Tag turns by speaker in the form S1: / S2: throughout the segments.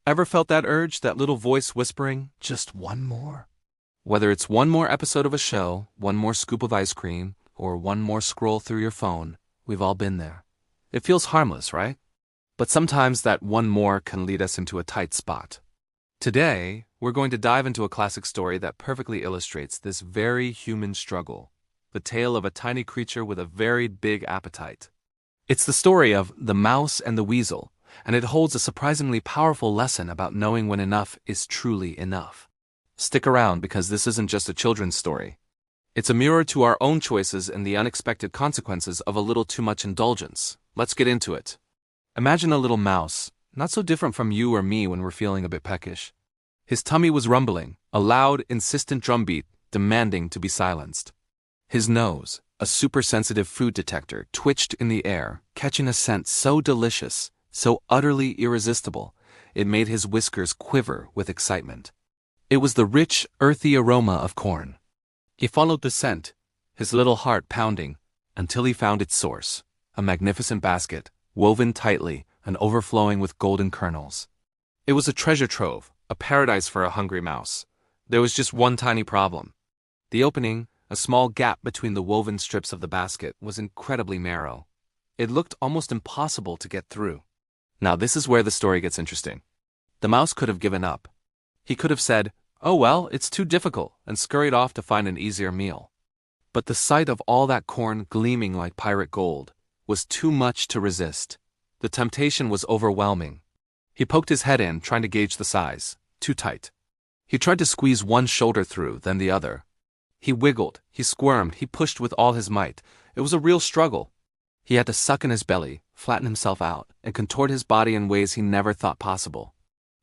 S1: Ever felt that urge, that little voice whispering, just one more? Whether it's one more episode of a show, one more scoop of ice cream, or one more scroll through your phone, we've all been there. It feels harmless, right? But sometimes that one more can lead us into a tight spot. Today, we're going to dive into a classic story that perfectly illustrates this very human struggle, the tale of a tiny creature with a very big appetite. It's the story of The Mouse and the Weasel, and it holds a surprisingly powerful lesson about knowing when enough is truly enough. Stick around because this isn't just a children's story. It's a mirror to our own choices and the unexpected consequences of a little too much indulgence. Let's get into it. Imagine a little mouse, not so different from you or me when we're feeling a bit peckish. His tummy was rumbling, a loud, insistent drumbeat demanding to be silenced. His nose, a super-sensitive food detector, twitched in the air, catching a scent so delicious, so utterly irresistible, it made his whiskers quiver with excitement. It was the rich, earthy aroma of corn. He followed the scent, his little heart pounding, until he found its source, a magnificent basket, woven tightly and overflowing with golden kernels. It was a treasure trove, a paradise for a hungry mouse. There was just one tiny problem. The opening, a small gap between the woven strips of the basket, was incredibly narrow. It looked almost impossible to get through. Now this is where the story gets interesting. The mouse could have given up. He could have said, "Oh well, it's too difficult," and scurried off to find an easier meal. But the sight of all that corn gleaming like pirate gold was too much to resist. The temptation was overwhelming. He poked his head in, trying to gauge the size. Too tight. He tried to squeeze one shoulder through, then the other. He wiggled, he squirmed, he pushed with all his might. It was a real struggle. He had to suck in his belly, flatten himself out, and contort his body in ways he never thought possible.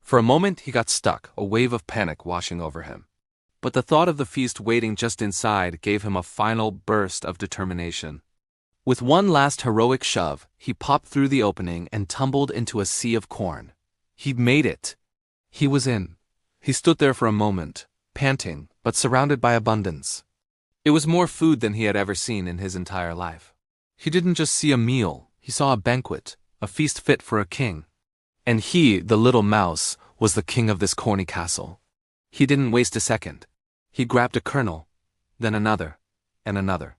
S1: For a moment he got stuck, a wave of panic washing over him. But the thought of the feast waiting just inside gave him a final burst of determination. With one last heroic shove, he popped through the opening and tumbled into a sea of corn. He'd made it. He was in. He stood there for a moment, panting, but surrounded by abundance. It was more food than he had ever seen in his entire life. He didn't just see a meal, he saw a banquet, a feast fit for a king. And he, the little mouse, was the king of this corny castle. He didn't waste a second. He grabbed a kernel, then another, and another.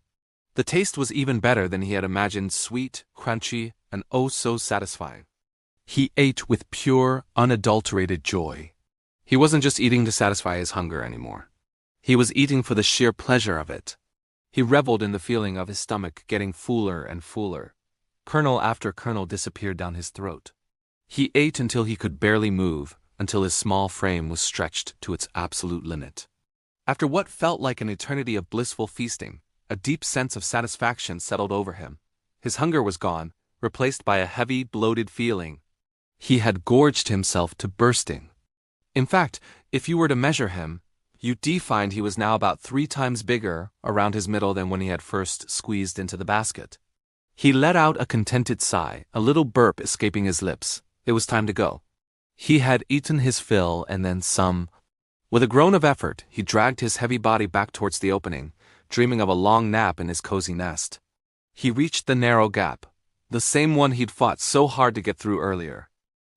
S1: The taste was even better than he had imagined, sweet, crunchy, and oh so satisfying. He ate with pure, unadulterated joy. He wasn't just eating to satisfy his hunger anymore. He was eating for the sheer pleasure of it. He reveled in the feeling of his stomach getting fuller and fuller. Kernel after kernel disappeared down his throat. He ate until he could barely move, until his small frame was stretched to its absolute limit. After what felt like an eternity of blissful feasting, a deep sense of satisfaction settled over him. His hunger was gone, replaced by a heavy, bloated feeling. He had gorged himself to bursting. In fact, if you were to measure him, you'd find he was now about 3 times bigger around his middle than when he had first squeezed into the basket. He let out a contented sigh, a little burp escaping his lips. It was time to go. He had eaten his fill and then some. With a groan of effort, he dragged his heavy body back towards the opening, dreaming of a long nap in his cozy nest. He reached the narrow gap, the same one he'd fought so hard to get through earlier.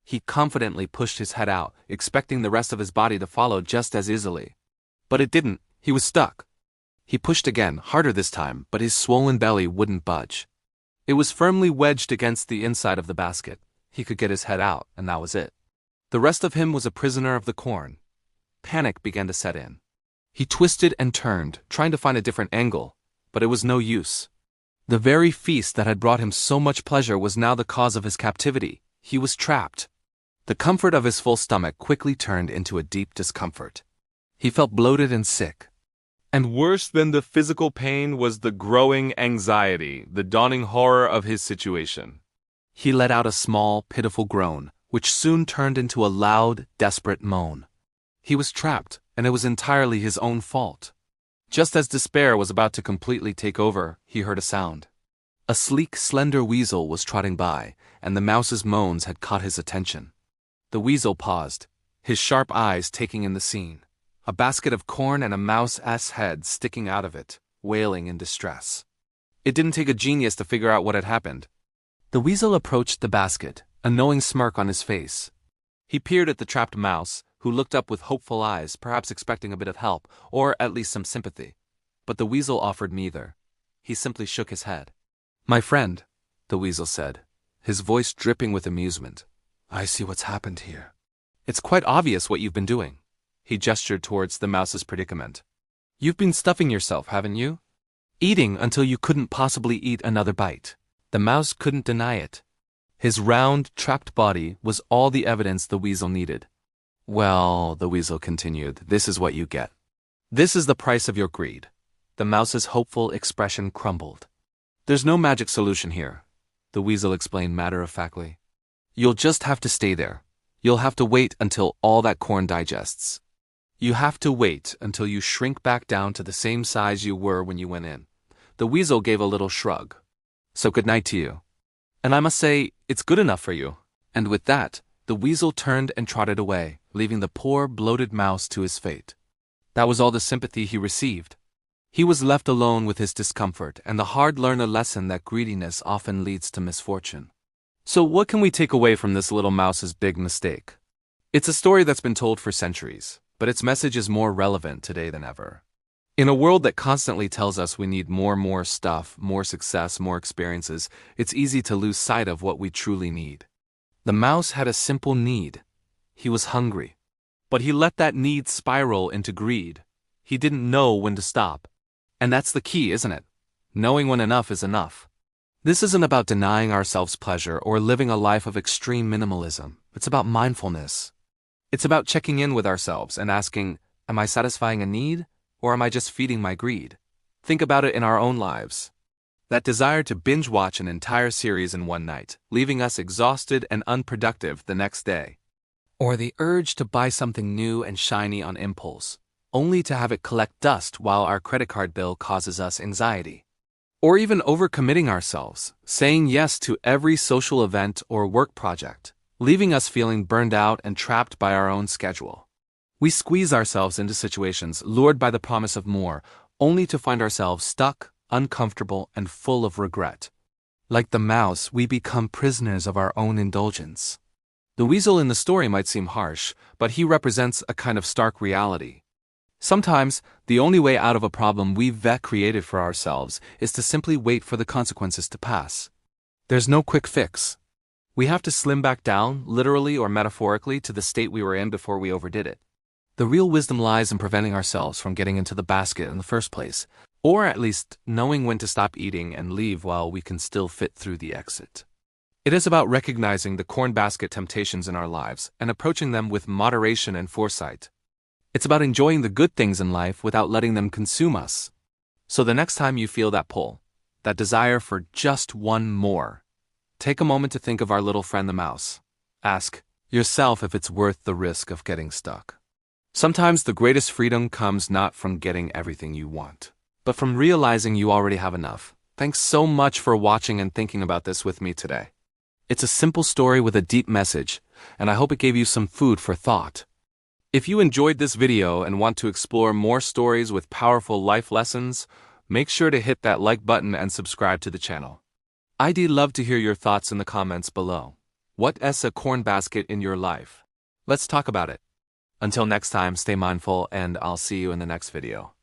S1: He confidently pushed his head out, expecting the rest of his body to follow just as easily. But it didn't. He was stuck. He pushed again, harder this time, but his swollen belly wouldn't budge. It was firmly wedged against the inside of the basket. He could get his head out, and that was it. The rest of him was a prisoner of the corn. Panic began to set in. He twisted and turned, trying to find a different angle, but it was no use. The very feast that had brought him so much pleasure was now the cause of his captivity. He was trapped. The comfort of his full stomach quickly turned into a deep discomfort. He felt bloated and sick. And worse than the physical pain was the growing anxiety, the dawning horror of his situation. He let out a small, pitiful groan, which soon turned into a loud, desperate moan. He was trapped, and it was entirely his own fault. Just as despair was about to completely take over, he heard a sound. A sleek, slender weasel was trotting by, and the mouse's moans had caught his attention. The weasel paused, his sharp eyes taking in the scene. A basket of corn and a mouse's head sticking out of it, wailing in distress. It didn't take a genius to figure out what had happened. The weasel approached the basket, a knowing smirk on his face. He peered at the trapped mouse, who looked up with hopeful eyes, perhaps expecting a bit of help, or at least some sympathy. But the weasel offered neither. He simply shook his head. "My friend," the weasel said, his voice dripping with amusement, "I see what's happened here. It's quite obvious what you've been doing." He gestured towards the mouse's predicament. "You've been stuffing yourself, haven't you? Eating until you couldn't possibly eat another bite." The mouse couldn't deny it. His round, trapped body was all the evidence the weasel needed. "Well," the weasel continued, "this is what you get. This is the price of your greed." The mouse's hopeful expression crumbled. "There's no magic solution here," the weasel explained matter-of-factly. "You'll just have to stay there. You'll have to wait until all that corn digests. You have to wait until you shrink back down to the same size you were when you went in." The weasel gave a little shrug. "So good night to you. And I must say, it's good enough for you." And with that, the weasel turned and trotted away, leaving the poor, bloated mouse to his fate. That was all the sympathy he received. He was left alone with his discomfort and the hard-learned lesson that greediness often leads to misfortune. So what can we take away from this little mouse's big mistake? It's a story that's been told for centuries, but its message is more relevant today than ever. In a world that constantly tells us we need more stuff, more success, more experiences, it's easy to lose sight of what we truly need. The mouse had a simple need. He was hungry. But he let that need spiral into greed. He didn't know when to stop. And that's the key, isn't it? Knowing when enough is enough. This isn't about denying ourselves pleasure or living a life of extreme minimalism. It's about mindfulness. It's about checking in with ourselves and asking, am I satisfying a need? Or am I just feeding my greed? Think about it in our own lives. That desire to binge-watch an entire series in one night, leaving us exhausted and unproductive the next day. Or the urge to buy something new and shiny on impulse, only to have it collect dust while our credit card bill causes us anxiety. Or even overcommitting ourselves, saying yes to every social event or work project, leaving us feeling burned out and trapped by our own schedule. We squeeze ourselves into situations lured by the promise of more, only to find ourselves stuck, uncomfortable, and full of regret. Like the mouse, we become prisoners of our own indulgence. The weasel in the story might seem harsh, but he represents a kind of stark reality. Sometimes, the only way out of a problem we've created for ourselves is to simply wait for the consequences to pass. There's no quick fix. We have to slim back down, literally or metaphorically, to the state we were in before we overdid it. The real wisdom lies in preventing ourselves from getting into the basket in the first place, or at least knowing when to stop eating and leave while we can still fit through the exit. It is about recognizing the corn basket temptations in our lives and approaching them with moderation and foresight. It's about enjoying the good things in life without letting them consume us. So the next time you feel that pull, that desire for just one more, take a moment to think of our little friend the mouse. Ask yourself if it's worth the risk of getting stuck. Sometimes the greatest freedom comes not from getting everything you want, but from realizing you already have enough. Thanks so much for watching and thinking about this with me today. It's a simple story with a deep message, and I hope it gave you some food for thought. If you enjoyed this video and want to explore more stories with powerful life lessons, make sure to hit that like button and subscribe to the channel. I'd love to hear your thoughts in the comments below. What is a corn basket in your life? Let's talk about it. Until next time, stay mindful, and I'll see you in the next video.